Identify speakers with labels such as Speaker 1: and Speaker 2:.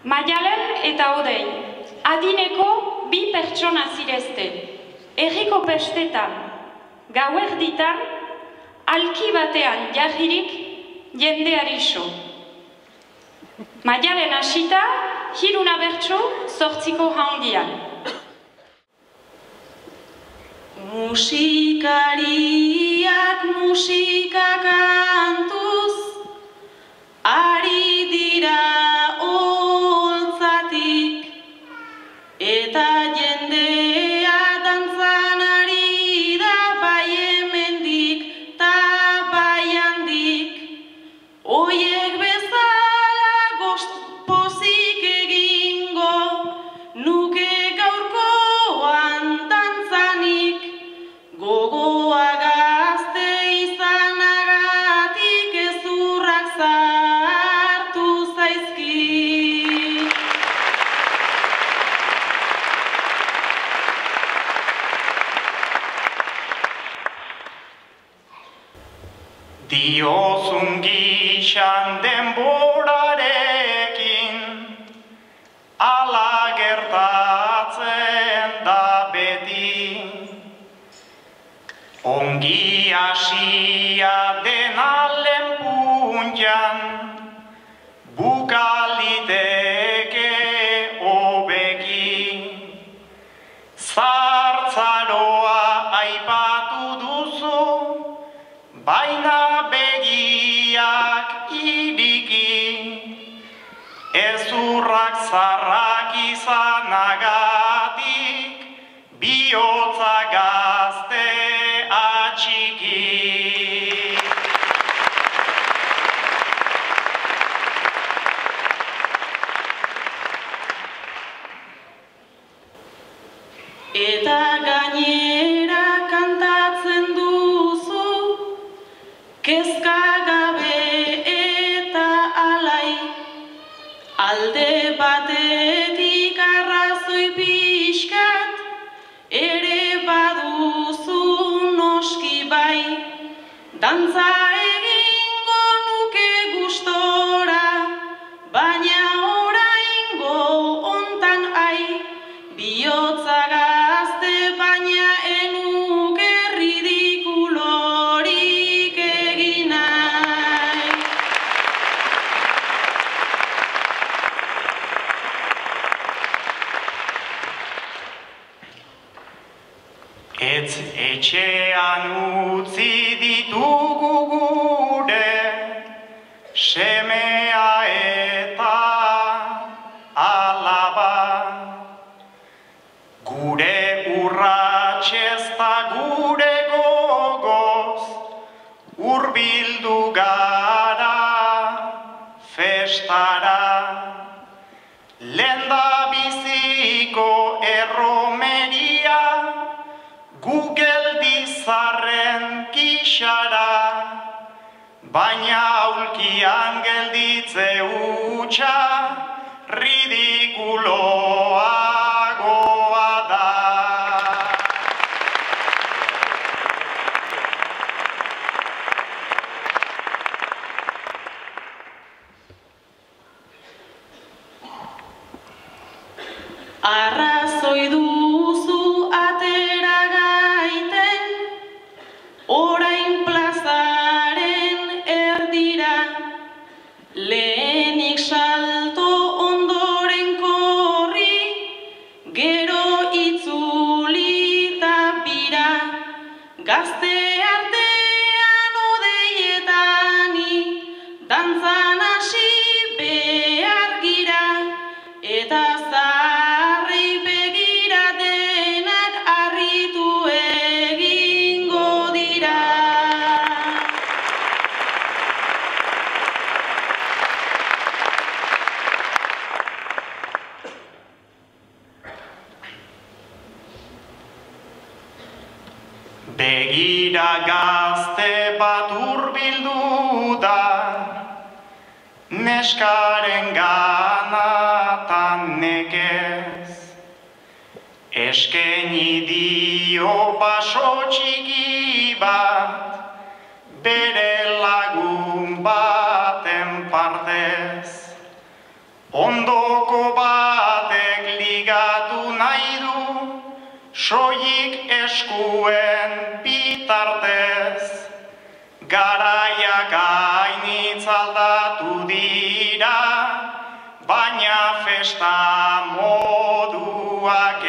Speaker 1: Maialen eta Odei, adineko bi pertsona zirezte, herriko pestetan, gauerditan, alki batean jarririk jendeari so. Maialen hasita, hiruna bertso zortziko handian.
Speaker 2: Musikariak musika kantuz, ari dira holtzatik, eta jendea dantzan ari da bai hemendik ta bai handik. Oiek bezala pozik egingo, nuke gaurkoan dantzanik, gogoa gazte izanagatik ezurrak zartu zaizkit.
Speaker 3: Diozun gixan denborarekin, ala gertatzen da beti. Ongi hasia dena lenpuntan, bukaliteke hobeki. Zartzaroa aipatu duzu, baina begiak iriki, ezurrak zarrak izanagatik, bihotza gazte atxiki.
Speaker 2: Eta gainera kantatzen duzu, kezka gabe eta alai, alde batetik arrazoi pixkat, ere baduzu noski bai, dantza egingo nuke gustora, baina oraingo hontan ai, bihotza gazte baina enuke ridikulorik egin nahi.
Speaker 3: Ez etxean utzi ditugu gure, semea eta alaba. Gure urratxez ta gure gogoz, hurbildu gara festara. Lenda biziko erromeria, gugeldizarren kixara, baina aulkian gelditze hutsa, ridikuloagoa da.
Speaker 2: Arrazoi duzu atera gaiten, orain plazaren erdira, lehenik salto ondoren korri, gero itzuli ta bira, gazte artean odeietani, dantzan hasi behar gira, eta zaharrei begira denak harritu egingo dira.
Speaker 3: Begira gazte bat hurbildu da, neskaren ganatan nekez. Eskeni dio baso txiki bat, bere lagun baten partez. Ondoko batek ligatu nahi du, soilik eskuen bitartez. Garaia gainitz aldatu dira, baina festa moduak